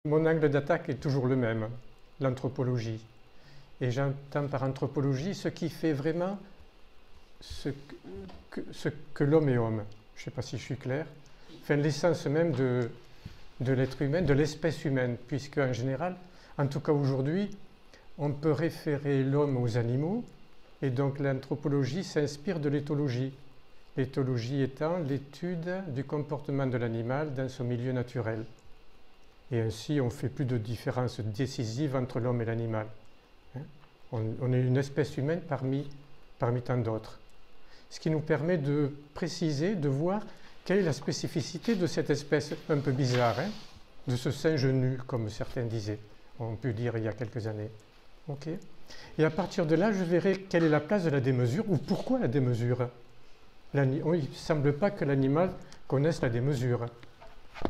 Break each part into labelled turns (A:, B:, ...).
A: Mon angle d'attaque est toujours le même, l'anthropologie. Et j'entends par anthropologie ce qui fait vraiment ce que l'homme est homme. Je ne sais pas si je suis clair. Enfin, l'essence même de l'être humain, de l'espèce humaine, puisque en général, en tout cas aujourd'hui, on peut référer l'homme aux animaux, et donc l'anthropologie s'inspire de l'éthologie. L'éthologie étant l'étude du comportement de l'animal dans son milieu naturel. Et ainsi, on ne fait plus de différence décisive entre l'homme et l'animal. On est une espèce humaine parmi tant d'autres. Ce qui nous permet de préciser, de voir quelle est la spécificité de cette espèce un peu bizarre, de ce singe nu, comme certains disaient, on peut dire il y a quelques années. Okay. Et à partir de là, je verrai quelle est la place de la démesure, ou pourquoi la démesure. Il ne semble pas que l'animal connaisse la démesure.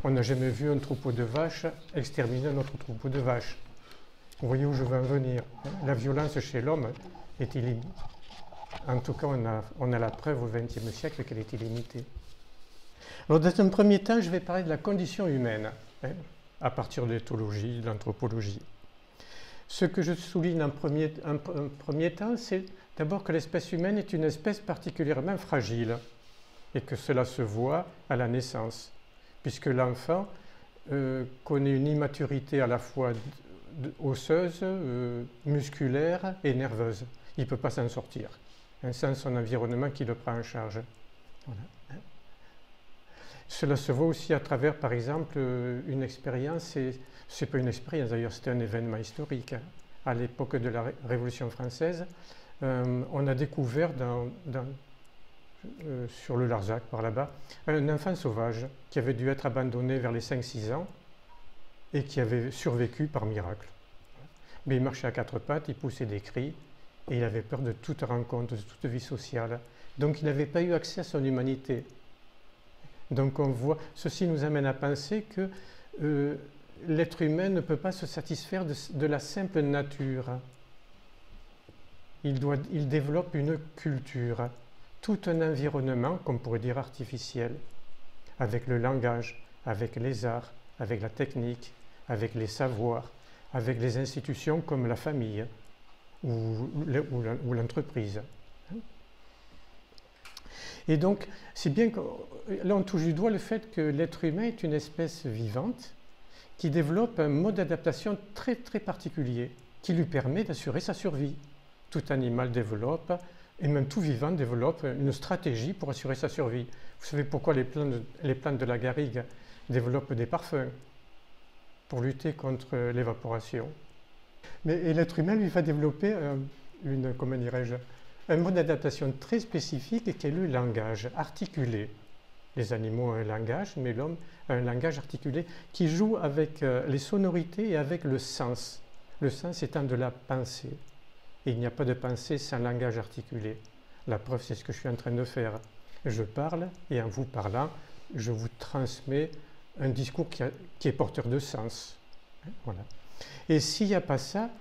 A: On n'a jamais vu un troupeau de vaches exterminer un autre troupeau de vaches. Vous voyez où je veux en venir. La violence chez l'homme est illimitée. En tout cas, on a la preuve au XXe siècle qu'elle est illimitée. Alors, dans un premier temps, je vais parler de la condition humaine, à partir de l'éthologie, de l'anthropologie. Ce que je souligne en premier temps, c'est d'abord que l'espèce humaine est une espèce particulièrement fragile et que cela se voit à la naissance, puisque l'enfant connaît une immaturité à la fois osseuse, musculaire et nerveuse. Il ne peut pas s'en sortir, sans son environnement qui le prend en charge. Voilà. Cela se voit aussi à travers, par exemple, une expérience, c'est pas une expérience d'ailleurs, c'était un événement historique. À l'époque de la Révolution française, on a découvert sur le Larzac, par là-bas, un enfant sauvage qui avait dû être abandonné vers les 5-6 ans et qui avait survécu par miracle. Mais il marchait à quatre pattes, il poussait des cris et il avait peur de toute rencontre, de toute vie sociale. Donc il n'avait pas eu accès à son humanité. Donc on voit, ceci nous amène à penser que l'être humain ne peut pas se satisfaire de la simple nature. Il développe une culture, tout un environnement, qu'on pourrait dire artificiel, avec le langage, avec les arts, avec la technique, avec les savoirs, avec les institutions comme la famille ou l'entreprise. Et donc, c'est bien que là on touche du doigt le fait que l'être humain est une espèce vivante qui développe un mode d'adaptation très très particulier qui lui permet d'assurer sa survie. Tout animal développe, et même tout vivant développe une stratégie pour assurer sa survie. Vous savez pourquoi les plantes de la garrigue développent des parfums? Pour lutter contre l'évaporation. Mais l'être humain, lui, va développer comment dirais-je, un mode d'adaptation très spécifique qui est le langage articulé. Les animaux ont un langage, mais l'homme a un langage articulé qui joue avec les sonorités et avec le sens. Le sens étant de la pensée. Et il n'y a pas de pensée sans langage articulé. La preuve, c'est ce que je suis en train de faire. Je parle et en vous parlant, je vous transmets un discours qui est porteur de sens. Voilà. Et s'il n'y a pas ça,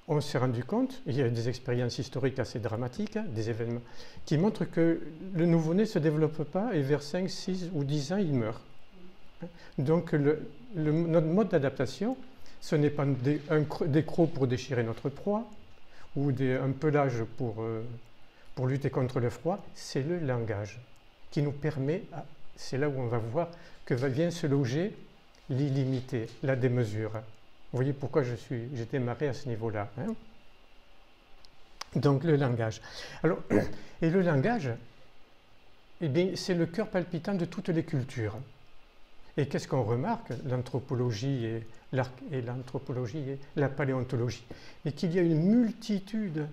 A: on s'est rendu compte, il y a des expériences historiques assez dramatiques, des événements, qui montrent que le nouveau-né ne se développe pas et vers 5, 6 ou 10 ans, il meurt. Donc notre mode d'adaptation, ce n'est pas des crocs pour déchirer notre proie ou un pelage pour lutter contre le froid, c'est le langage qui nous permet, c'est là où on va voir que vient se loger l'illimité, la démesure. Vous voyez pourquoi j'ai démarré à ce niveau-là. Donc le langage. Alors, et le langage, eh bien, c'est le cœur palpitant de toutes les cultures. Et qu'est-ce qu'on remarque? L'anthropologie et la paléontologie. Et qu'il y a une multitude,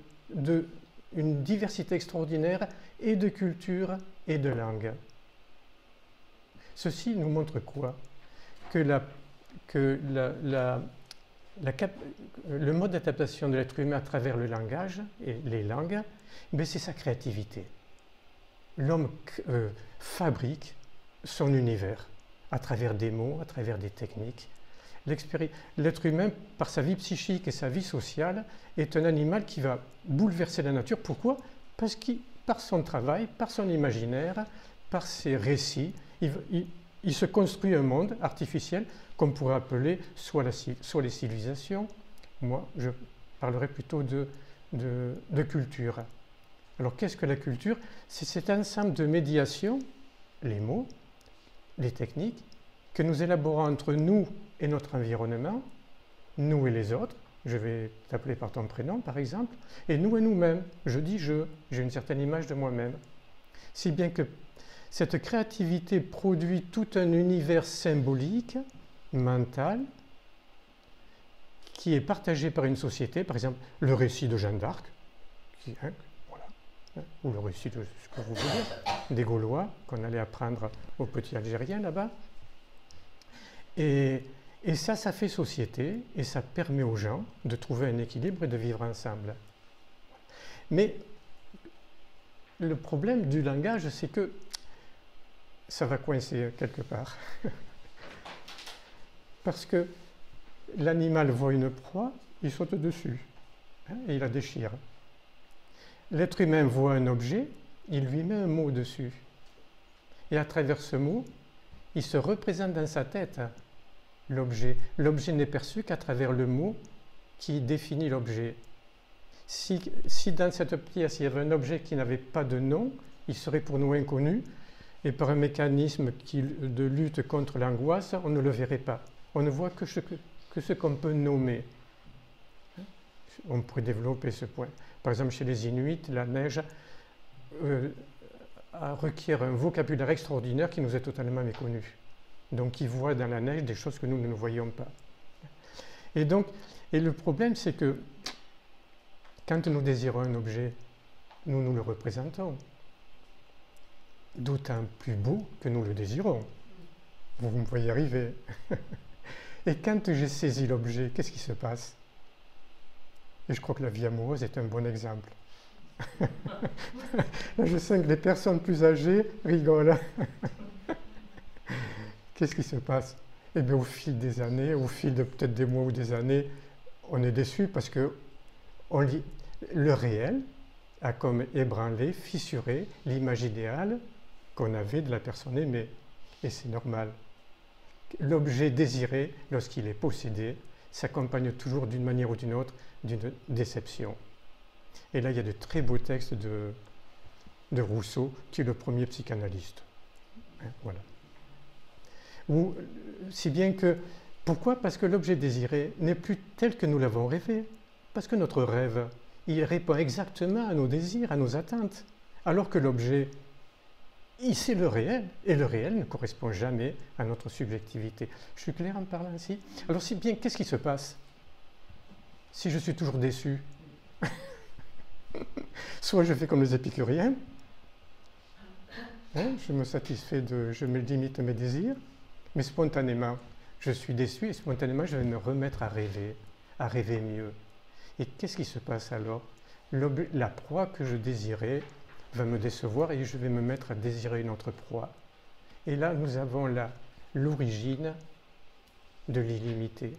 A: une diversité extraordinaire et de cultures et de langues. Ceci nous montre quoi? Que le mode d'adaptation de l'être humain à travers le langage et les langues, c'est sa créativité. L'homme fabrique son univers à travers des mots, à travers des techniques. L'être humain, par sa vie psychique et sa vie sociale, est un animal qui va bouleverser la nature. Pourquoi? Parce que par son travail, par son imaginaire, par ses récits, il se construit un monde artificiel qu'on pourrait appeler soit les civilisations. Moi, je parlerai plutôt de culture. Alors, qu'est-ce que la culture? C'est cet ensemble de médiations, les mots, les techniques, que nous élaborons entre nous et notre environnement, nous et les autres. Je vais t'appeler par ton prénom, par exemple, et nous et nous-mêmes. Je dis je, j'ai une certaine image de moi-même. Si bien que cette créativité produit tout un univers symbolique, mental, qui est partagé par une société, par exemple le récit de Jeanne d'Arc, voilà, ou le récit de ce que vous voulez, des Gaulois, qu'on allait apprendre aux petits Algériens là-bas. Et ça fait société, et ça permet aux gens de trouver un équilibre et de vivre ensemble. Mais le problème du langage, c'est que ça va coincer quelque part. Parce que l'animal voit une proie, il saute dessus, et il la déchire. L'être humain voit un objet, il lui met un mot dessus. Et à travers ce mot, il se représente dans sa tête l'objet. L'objet n'est perçu qu'à travers le mot qui définit l'objet. Si dans cette pièce, il y avait un objet qui n'avait pas de nom, il serait pour nous inconnu, et par un mécanisme de lutte contre l'angoisse, on ne le verrait pas. On ne voit que ce qu'on peut nommer. On pourrait développer ce point. Par exemple, chez les Inuits, la neige requiert un vocabulaire extraordinaire qui nous est totalement méconnu. Donc, ils voient dans la neige des choses que nous ne voyons pas. Et le problème, c'est que quand nous désirons un objet, nous le représentons. D'autant plus beau que nous le désirons. Vous me voyez arriver. Et quand j'ai saisi l'objet, qu'est-ce qui se passe? Et je crois que la vie amoureuse est un bon exemple. Là, je sens que les personnes plus âgées rigolent. Qu'est-ce qui se passe? Eh bien, au fil des années, au fil de peut-être des mois ou des années, on est déçu parce que le réel a comme ébranlé, fissuré l'image idéale qu'on avait de la personne aimée. Et c'est normal. L'objet désiré, lorsqu'il est possédé, s'accompagne toujours d'une manière ou d'une autre d'une déception. Et là, il y a de très beaux textes de Rousseau, qui est le premier psychanalyste. Voilà. Si bien que, pourquoi? Parce que l'objet désiré n'est plus tel que nous l'avons rêvé. Parce que notre rêve, il répond exactement à nos désirs, à nos attentes. Alors que l'objet, c'est le réel, et le réel ne correspond jamais à notre subjectivité. Je suis clair en parlant ainsi? Alors si bien, qu'est-ce qui se passe si je suis toujours déçu? Soit je fais comme les épicuriens, je me limite mes désirs, mais spontanément, je suis déçu et spontanément, je vais me remettre à rêver mieux. Et qu'est-ce qui se passe alors? La proie que je désirais va me décevoir et je vais me mettre à désirer une autre proie. Et là, nous avons l'origine de l'illimité,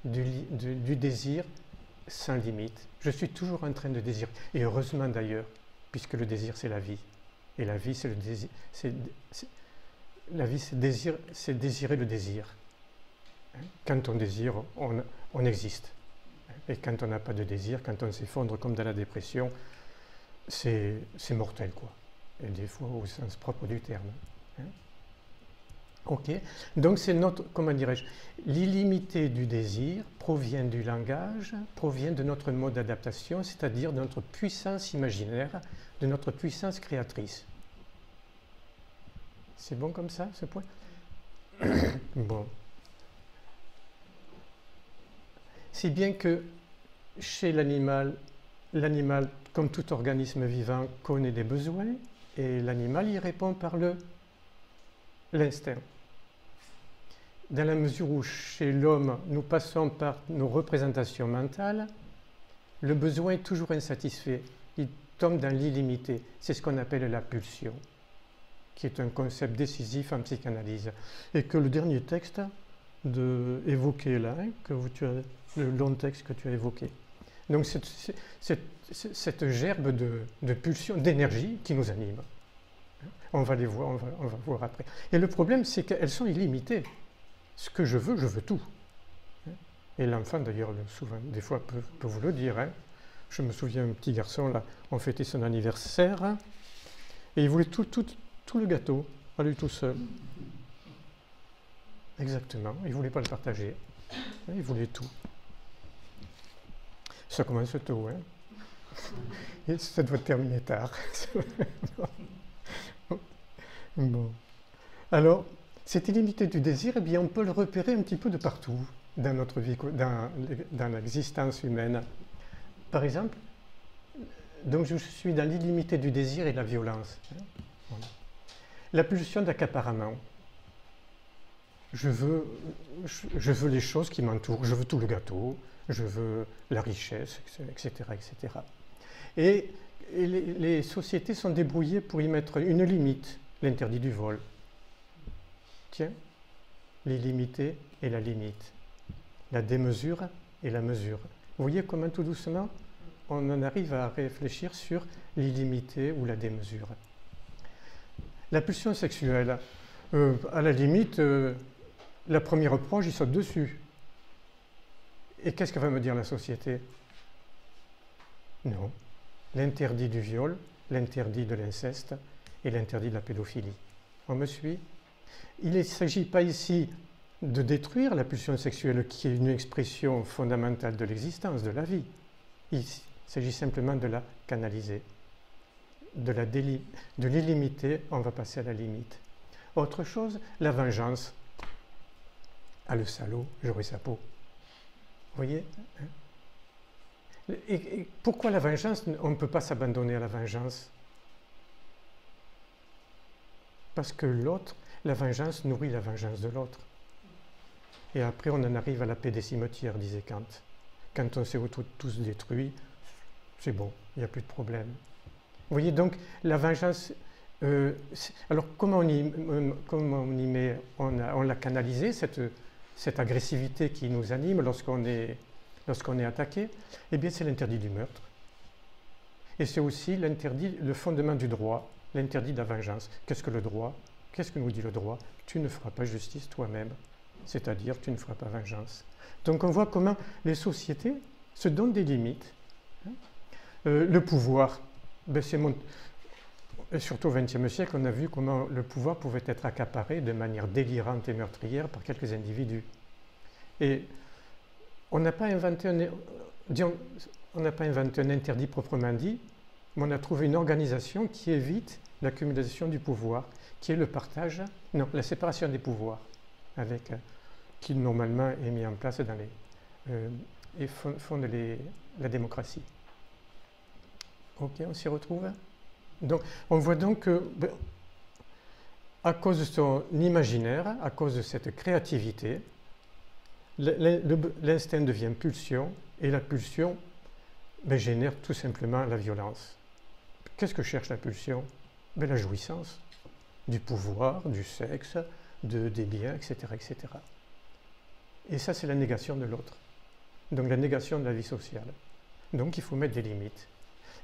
A: du désir sans limite. Je suis toujours en train de désirer. Et heureusement d'ailleurs, puisque le désir, c'est la vie. Et la vie, c'est le désir. La vie, c'est désirer le désir. Quand on désire, on existe. Et quand on n'a pas de désir, quand on s'effondre comme dans la dépression, c'est mortel, quoi. Et des fois au sens propre du terme. Ok, donc c'est comment dirais-je, l'illimité du désir provient du langage, provient de notre mode d'adaptation, c'est-à-dire de notre puissance imaginaire, de notre puissance créatrice. C'est bon comme ça, ce point? Bon. Si bien que chez l'animal, comme tout organisme vivant, connaît des besoins, et l'animal y répond par l'instinct. Dans la mesure où chez l'homme, nous passons par nos représentations mentales, le besoin est toujours insatisfait. Il tombe dans l'illimité. C'est ce qu'on appelle la pulsion, qui est un concept décisif en psychanalyse. Et que le dernier texte évoqué là, le long texte que tu as évoqué. Donc cette gerbe de pulsion, d'énergie qui nous anime. On va les voir, on va voir après. Et le problème, c'est qu'elles sont illimitées. Ce que je veux tout. Et l'enfant, d'ailleurs, souvent, des fois, peut vous le dire. Hein. Je me souviens, un petit garçon, là, on fêtait son anniversaire, hein, et il voulait tout le gâteau, à lui tout seul. Exactement, il ne voulait pas le partager. Il voulait tout. Ça commence tôt, hein. Et ça doit terminer tard. Bon. Alors, cette illimité du désir, eh bien, on peut le repérer un petit peu de partout dans notre vie, dans l'existence humaine. Par exemple, donc je suis dans l'illimité du désir et de la violence. Voilà. La pulsion d'accaparement. Je veux les choses qui m'entourent, je veux tout le gâteau, je veux la richesse, etc. etc. Et les sociétés sont débrouillées pour y mettre une limite, l'interdit du vol. Tiens, l'illimité et la limite, la démesure et la mesure. Vous voyez comment tout doucement, on en arrive à réfléchir sur l'illimité ou la démesure. La pulsion sexuelle, à la limite, la première proche, il saute dessus. Et qu'est-ce que va me dire la société? Non. L'interdit du viol, l'interdit de l'inceste et l'interdit de la pédophilie. On me suit? Il ne s'agit pas ici de détruire la pulsion sexuelle qui est une expression fondamentale de l'existence, de la vie. Il s'agit simplement de la canaliser. De l'illimité, on va passer à la limite. Autre chose, la vengeance. Ah, le salaud, j'aurai sa peau. Vous voyez? Et pourquoi la vengeance? On ne peut pas s'abandonner à la vengeance. Parce que l'autre, la vengeance nourrit la vengeance de l'autre. Et après, on en arrive à la paix des cimetières, disait Kant. Quand on s'est tous détruits, c'est bon, il n'y a plus de problème. Vous voyez, donc, la vengeance... alors, comment on y met? On l'a canalisé, cette agressivité qui nous anime lorsqu'on est attaqué. Eh bien, c'est l'interdit du meurtre. Et c'est aussi le fondement du droit, l'interdit de la vengeance. Qu'est-ce que le droit? Qu'est-ce que nous dit le droit? Tu ne feras pas justice toi-même, c'est-à-dire tu ne feras pas vengeance. Donc on voit comment les sociétés se donnent des limites. Le pouvoir, ben surtout au XXe siècle, on a vu comment le pouvoir pouvait être accaparé de manière délirante et meurtrière par quelques individus. Et on n'a pas inventé un interdit proprement dit, mais on a trouvé une organisation qui évite l'accumulation du pouvoir, qui est le partage, non, la séparation des pouvoirs, qui normalement est mis en place dans et fonde la démocratie. Ok, on s'y retrouve? Donc, on voit donc que, à cause de son imaginaire, à cause de cette créativité, l'instinct devient pulsion, et la pulsion génère tout simplement la violence. Qu'est-ce que cherche la pulsion? La jouissance, du pouvoir, du sexe, des biens, etc., etc. Et ça, c'est la négation de l'autre. Donc la négation de la vie sociale. Donc il faut mettre des limites.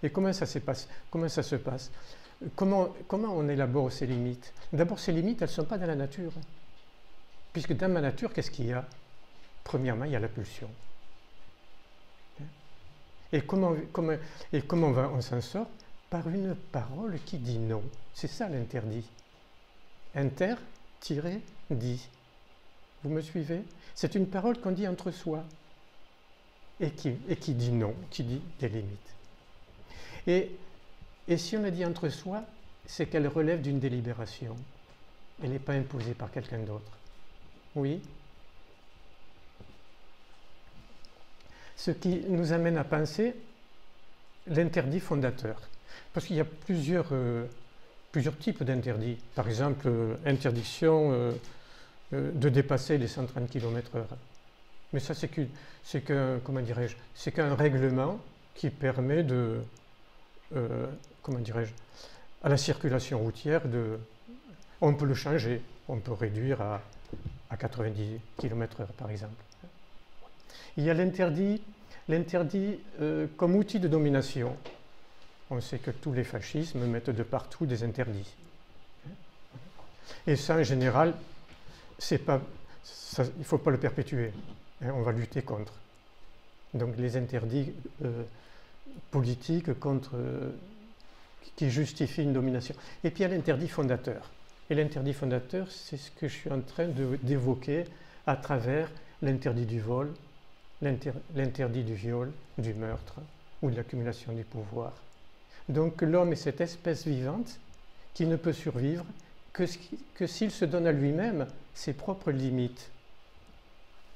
A: Et comment ça se passe? Comment on élabore ces limites? D'abord, ces limites, elles ne sont pas dans la nature. Puisque dans ma nature, qu'est-ce qu'il y a? Premièrement, il y a la pulsion. Et comment on s'en sort? Par une parole qui dit non. C'est ça l'interdit. Inter-dit. Vous me suivez? C'est une parole qu'on dit entre soi. Et qui dit non, qui dit des limites. Et si on la dit entre soi, c'est qu'elle relève d'une délibération. Elle n'est pas imposée par quelqu'un d'autre. Oui? Ce qui nous amène à penser l'interdit fondateur. Parce qu'il y a plusieurs types d'interdits. Par exemple, interdiction de dépasser les 130 km/h. Mais ça, c'est qu'un règlement qui permet à la circulation routière on peut le changer, on peut réduire à 90 km/h par exemple. Il y a l'interdit comme outil de domination. On sait que tous les fascismes mettent de partout des interdits. Et ça, en général, il ne faut pas le perpétuer. Hein, on va lutter contre. Donc les interdits politiques qui justifient une domination. Et puis il y a l'interdit fondateur. Et l'interdit fondateur, c'est ce que je suis en train d'évoquer à travers l'interdit du vol, l'interdit du viol, du meurtre ou de l'accumulation du pouvoir. Donc l'homme est cette espèce vivante qui ne peut survivre que s'il se donne à lui-même ses propres limites.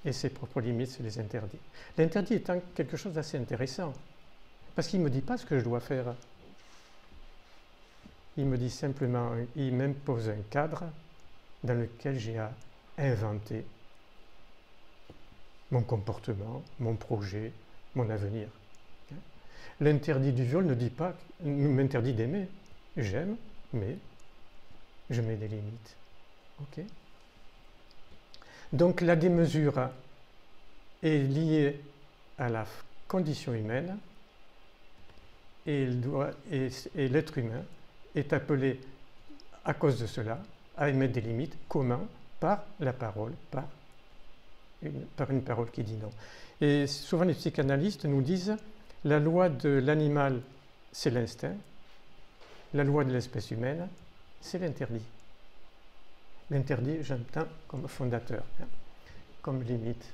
A: Et ses propres limites, c'est les interdits. L'interdit étant quelque chose d'assez intéressant, parce qu'il ne me dit pas ce que je dois faire. Il me dit simplement, il m'impose un cadre dans lequel j'ai à inventer mon comportement, mon projet, mon avenir. L'interdit du viol ne m'interdit d'aimer. J'aime, mais je mets des limites. Okay. Donc la démesure est liée à la condition humaine et l'être humain est appelé, à cause de cela, à émettre des limites. Comment? Par la parole, par une parole qui dit non. Et souvent les psychanalystes nous disent la loi de l'animal, c'est l'instinct, la loi de l'espèce humaine, c'est l'interdit. L'interdit, j'entends comme fondateur, hein, comme limite.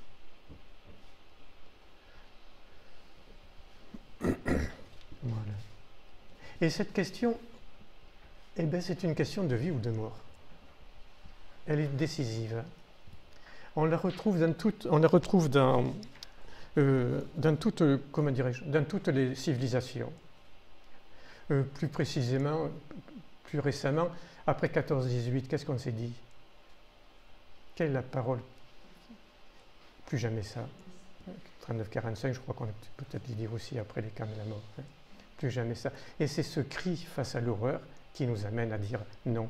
A: Voilà. Et cette question, eh bien, c'est une question de vie ou de mort. Elle est décisive. On la retrouve dans toutes les civilisations. Plus précisément, plus récemment, après 14-18, qu'est-ce qu'on s'est dit? Quelle est la parole? Plus jamais ça. 39-45, je crois qu'on a peut-être dû dire aussi après les camps de la mort. Hein. Plus jamais ça. Et c'est ce cri face à l'horreur qui nous amène à dire non,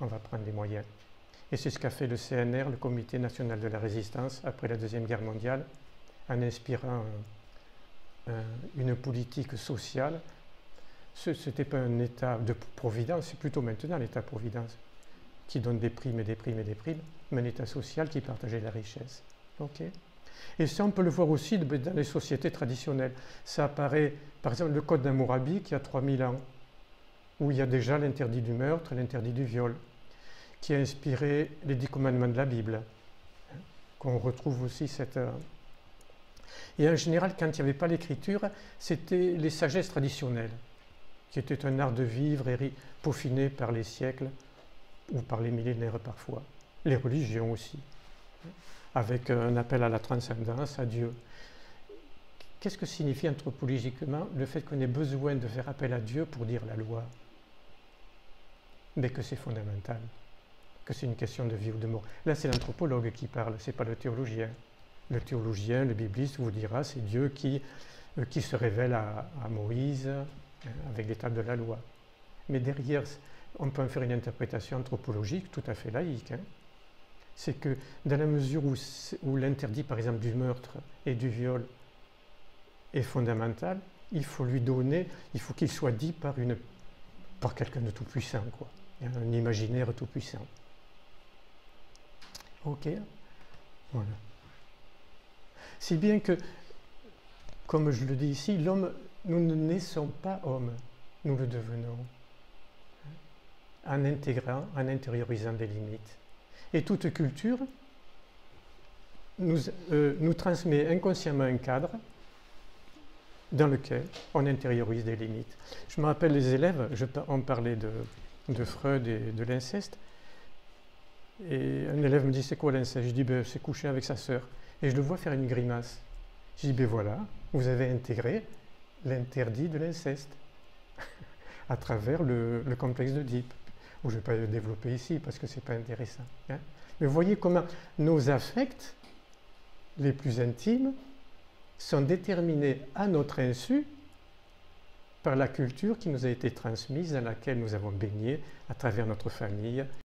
A: on va prendre des moyens. Et c'est ce qu'a fait le CNR, le Comité national de la résistance, après la Deuxième Guerre mondiale, en inspirant une politique sociale. Ce n'était pas un état de providence, c'est plutôt maintenant l'état-providence qui donne des primes et des primes et des primes, mais un état social qui partageait la richesse. Okay. Et ça, on peut le voir aussi dans les sociétés traditionnelles. Ça apparaît, par exemple, le Code d'Hammurabi qui a 3000 ans, où il y a déjà l'interdit du meurtre, l'interdit du viol, qui a inspiré les 10 commandements de la Bible, qu'on retrouve aussi cette... Et en général, quand il n'y avait pas l'écriture, c'était les sagesses traditionnelles, qui était un art de vivre et peaufiné par les siècles ou par les millénaires parfois. Les religions aussi, avec un appel à la transcendance, à Dieu. Qu'est-ce que signifie anthropologiquement le fait qu'on ait besoin de faire appel à Dieu pour dire la loi? Mais que c'est fondamental, que c'est une question de vie ou de mort. Là, c'est l'anthropologue qui parle, ce n'est pas le théologien. Le théologien, le bibliste vous dira, c'est Dieu qui se révèle à Moïse, avec les tables de la loi. Mais derrière, on peut en faire une interprétation anthropologique tout à fait laïque. Hein. C'est que dans la mesure où l'interdit, par exemple, du meurtre et du viol est fondamental, il faut lui donner, il faut qu'il soit dit par quelqu'un de tout puissant, quoi. Un imaginaire tout puissant. Ok, voilà. Si bien que, comme je le dis ici, l'homme, nous ne naissons pas hommes, nous le devenons, en intégrant, en intériorisant des limites. Et toute culture nous transmet inconsciemment un cadre dans lequel on intériorise des limites. Je me rappelle les élèves, on parlait de Freud et de l'inceste, et un élève me dit c'est quoi l'inceste? Je dis ben, c'est coucher avec sa sœur. Et je le vois faire une grimace. Je dis ben voilà, vous avez intégré l'interdit de l'inceste à travers le complexe d'Oedipe, où je ne vais pas le développer ici parce que ce n'est pas intéressant. Hein. Mais vous voyez comment nos affects les plus intimes sont déterminés à notre insu par la culture qui nous a été transmise, dans laquelle nous avons baigné à travers notre famille,